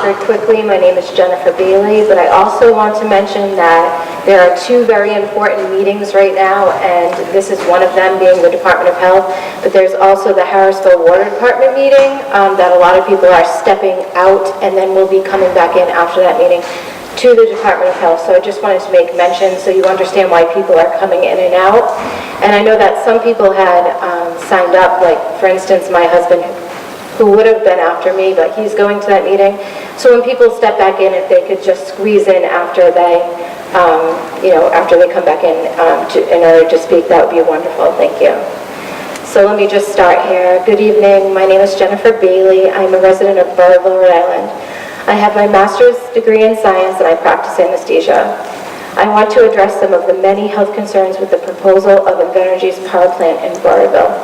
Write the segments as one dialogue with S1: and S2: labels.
S1: very quickly, my name is Jennifer Bailey, but I also want to mention that there are two very important meetings right now, and this is one of them being the Department of Health, but there's also the Harrisville Water Department meeting that a lot of people are stepping out and then will be coming back in after that meeting to the Department of Health. So I just wanted to make mention so you understand why people are coming in and out. And I know that some people had signed up, like for instance my husband, who would have been after me, but he's going to that meeting. So when people step back in, if they could just squeeze in after they, after they come back in order to speak, that would be wonderful. Thank you. So let me just start here. Good evening. My name is Jennifer Bailey. I'm a resident of Burrillville, Rhode Island. I have my master's degree in science and I practice anesthesia. I want to address some of the many health concerns with the proposal of Invenergy's power plant in Burrillville.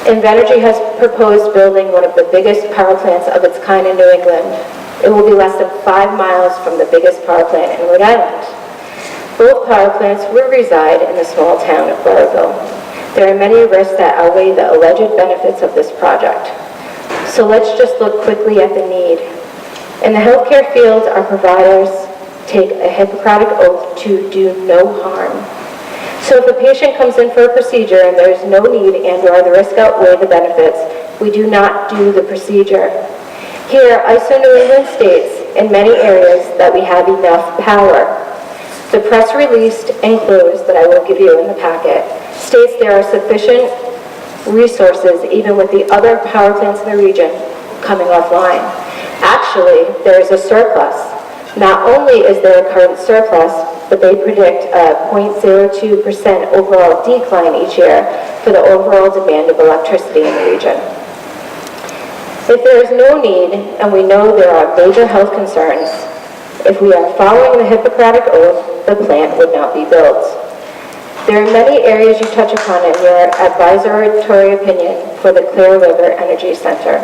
S1: Invenergy has proposed building one of the biggest power plants of its kind in New England. It will be less than 5 miles from the biggest power plant in Rhode Island. Both power plants will reside in the small town of Burrillville. There are many risks that outweigh the alleged benefits of this project. So let's just look quickly at the need. In the healthcare field, our providers take a Hippocratic oath to do no harm. So if a patient comes in for a procedure and there is no need and/or the risk outweigh the benefits, we do not do the procedure. Here, ISO New England states in many areas that we have enough power. The press release enclosed that I will give you in the packet states there are sufficient resources even with the other power plants in the region coming offline. Actually, there is a surplus. Not only is there a current surplus, but they predict a 0.02% overall decline each year for the overall demand of electricity in the region. If there is no need, and we know there are major health concerns, if we are following the Hippocratic Oath, the plant would not be built. There are many areas you touch upon in your advisory opinion for the Clear River Energy Center.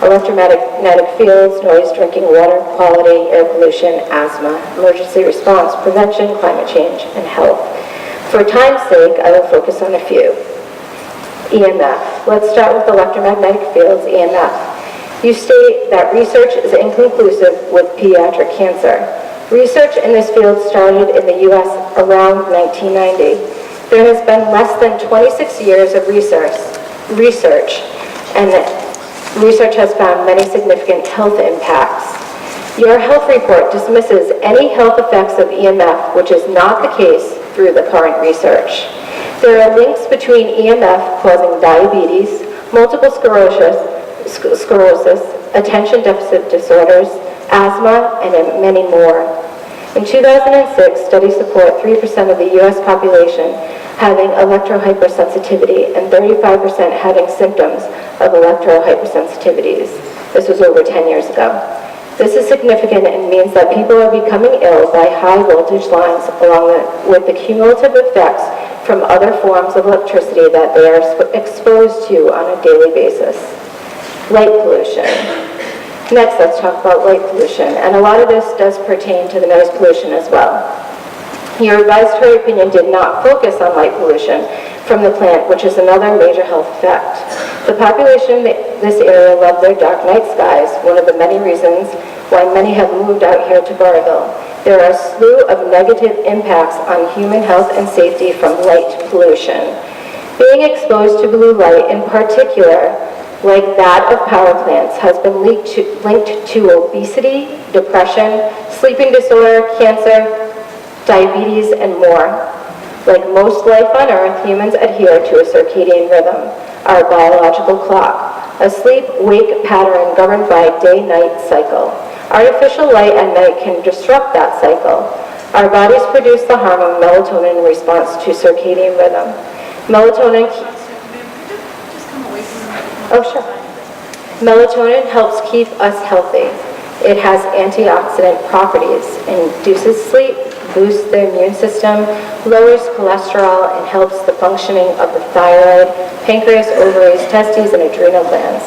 S1: Electromagnetic fields, noise, drinking water quality, air pollution, asthma, emergency response, prevention, climate change, and health. For time's sake, I will focus on a few. EMF. Let's start with electromagnetic fields, EMF. You state that research is inconclusive with pediatric cancer. Research in this field started in the U.S. around 1990. There has been less than 26 years of research, and research has found many significant health impacts. Your health report dismisses any health effects of EMF, which is not the case through the current research. There are links between EMF causing diabetes, multiple sclerosis, attention deficit disorders, asthma, and many more. In 2006, studies support 3% of the U.S. population having electrohypersensitivity and 35% having symptoms of electrohypersensitivities. This was over 10 years ago. This is significant and means that people are becoming ill by high voltage lines along with the cumulative effects from other forms of electricity that they are exposed to on a daily basis. Light pollution. Next, let's talk about light pollution, and a lot of this does pertain to the noise pollution as well. Your advisory opinion did not focus on light pollution from the plant, which is another major health effect. The population in this area love their dark night skies, one of the many reasons why many have moved out here to Burrillville. There are a slew of negative impacts on human health and safety from light pollution. Being exposed to blue light in particular, like that of power plants, has been linked to obesity, depression, sleeping disorder, cancer, diabetes, and more. Like most life on Earth, humans adhere to a circadian rhythm, our biological clock, a sleep-wake pattern governed by a day-night cycle. Artificial light at night can disrupt that cycle. Our bodies produce the hormone melatonin in response to circadian rhythm. Melatonin Melatonin helps keep us healthy. It has antioxidant properties, induces sleep, boosts the immune system, lowers cholesterol, and helps the functioning of the thyroid, pancreas, ovaries, testes, and adrenal glands.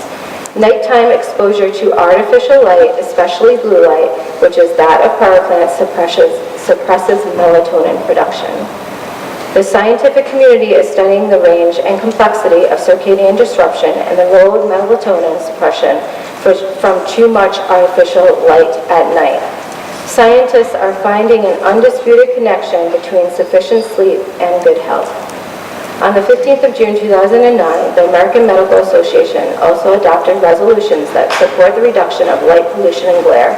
S1: Nighttime exposure to artificial light, especially blue light, which is that of power plants, suppresses melatonin production. The scientific community is studying the range and complexity of circadian disruption and the role of melatonin suppression from too much artificial light at night. Scientists are finding an undisputed connection between sufficient sleep and good health. On the 15th of June 2009, the American Medical Association also adopted resolutions that support the reduction of light pollution and glare.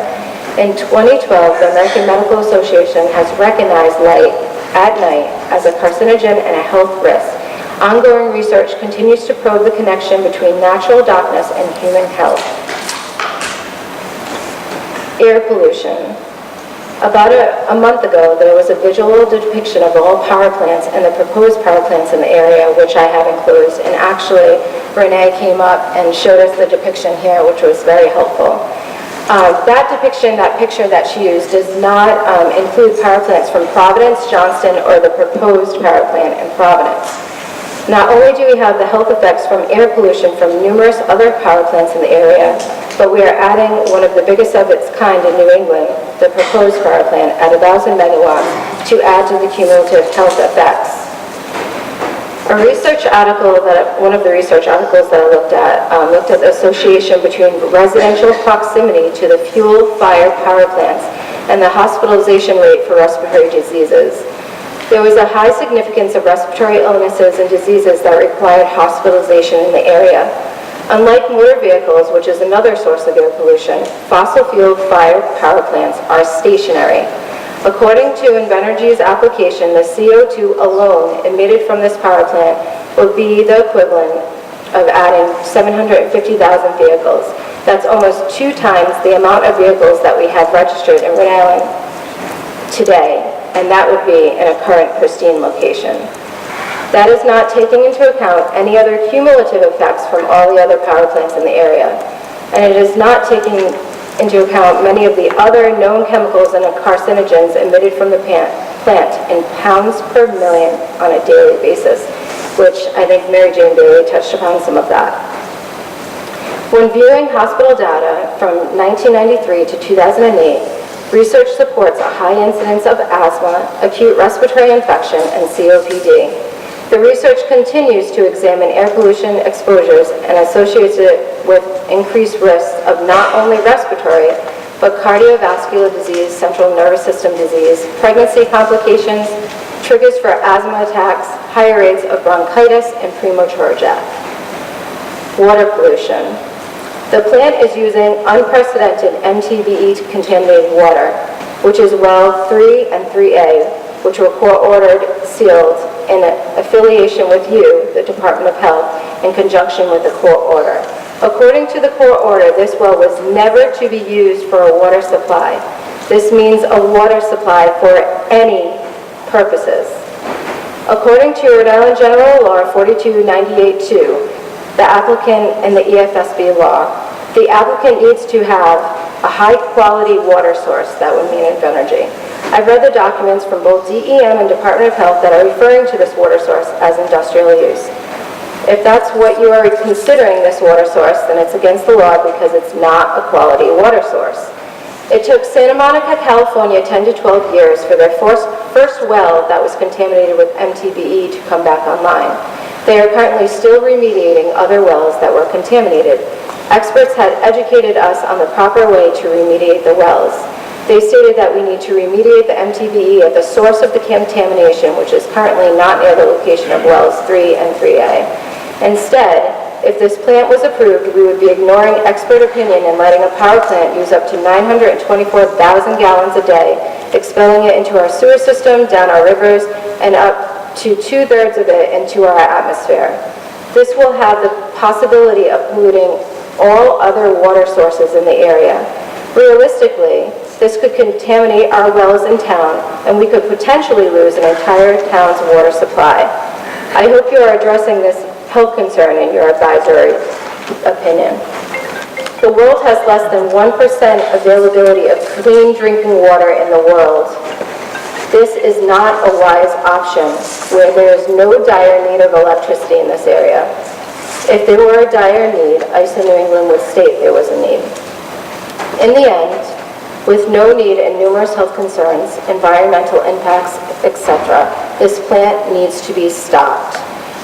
S1: In 2012, the American Medical Association has recognized light at night as a carcinogen and a health risk. Ongoing research continues to probe the connection between natural darkness and human health. Air pollution. About a month ago, there was a visual depiction of all power plants and the proposed power plants in the area, which I have enclosed. And actually, Renee came up and showed us the depiction here, which was very helpful. That depiction, that picture that she used, does not include power plants from Providence, Johnston, or the proposed power plant in Providence. Not only do we have the health effects from air pollution from numerous other power plants in the area, but we are adding one of the biggest of its kind in New England, the proposed power plant at 1,000 megawatts, to add to the cumulative health effects. One of the research articles that I looked at the association between residential proximity to the fuel-fired power plants and the hospitalization rate for respiratory diseases. There was a high significance of respiratory illnesses and diseases that required hospitalization in the area. Unlike motor vehicles, which is another source of air pollution, fossil fuel-fired power plants are stationary. According to Invenergy's application, the CO2 alone emitted from this power plant would be the equivalent of adding 750,000 vehicles. That's almost 2 times the amount of vehicles that we have registered in Rhode Island today, and that would be in a current pristine location. That is not taking into account any other cumulative effects from all the other power plants in the area. And it is not taking into account many of the other known chemicals and carcinogens emitted from the plant in pounds per million on a daily basis, which I think Mary Jane Bailey touched upon some of that. When viewing hospital data from 1993 to 2008, research supports a high incidence of asthma, acute respiratory infection, and COPD. The research continues to examine air pollution exposures and associates it with increased risks of not only respiratory, but cardiovascular disease, central nervous system disease, pregnancy complications, triggers for asthma attacks, higher rates of bronchitis, and premature death. Water pollution. The plant is using unprecedented MTBE-contaminated water, which is well 3 and 3A, which were court-ordered, sealed, in affiliation with you, the Department of Health, in conjunction with the court order. According to the court order, this well was never to be used for a water supply. This means a water supply for any purposes. According to Rhode Island General Law 4298-2, the applicant and the EFSB law, the applicant needs to have a high-quality water source. That would mean Invenergy. I've read the documents from both DEM and Department of Health that are referring to this water source as industrial use. If that's what you are considering this water source, then it's against the law because it's not a quality water source. It took Santa Monica, California 10 to 12 years for their first well that was contaminated with MTBE to come back online. They are currently still remediating other wells that were contaminated. Experts had educated us on the proper way to remediate the wells. They stated that we need to remediate the MTBE at the source of the contamination, which is currently not near the location of wells 3 and 3A. Instead, if this plant was approved, we would be ignoring expert opinion and letting a power plant use up to 924,000 gallons a day, expelling it into our sewer system, down our rivers, and up to 2/3 of it into our atmosphere. This will have the possibility of polluting all other water sources in the area. Realistically, this could contaminate our wells in town, and we could potentially lose an entire town's water supply. I hope you are addressing this health concern in your advisory opinion. The world has less than 1% availability of clean drinking water in the world. This is not a wise option where there is no dire need of electricity in this area. If there were a dire need, ICE in New England would state there was a need. In the end, with no need and numerous health concerns, environmental impacts, etc. This plant needs to be stopped.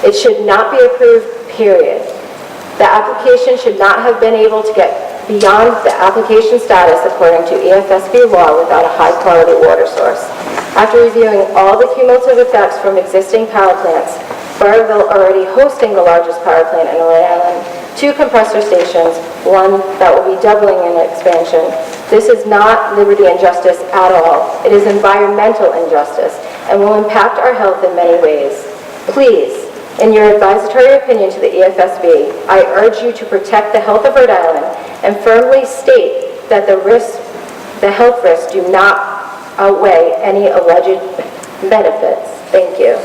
S1: It should not be approved, period. The application should not have been able to get beyond the application status according to EFSB law without a high-quality water source. After reviewing all the cumulative effects from existing power plants, Burrillville already hosting the largest power plant in Rhode Island, 2 compressor stations, one that will be doubling in expansion. This is not liberty and justice at all. It is environmental injustice and will impact our health in many ways. Please, in your advisory opinion to the EFSB, I urge you to protect the health of Rhode Island and firmly state that the health risks do not outweigh any alleged benefits. Thank you.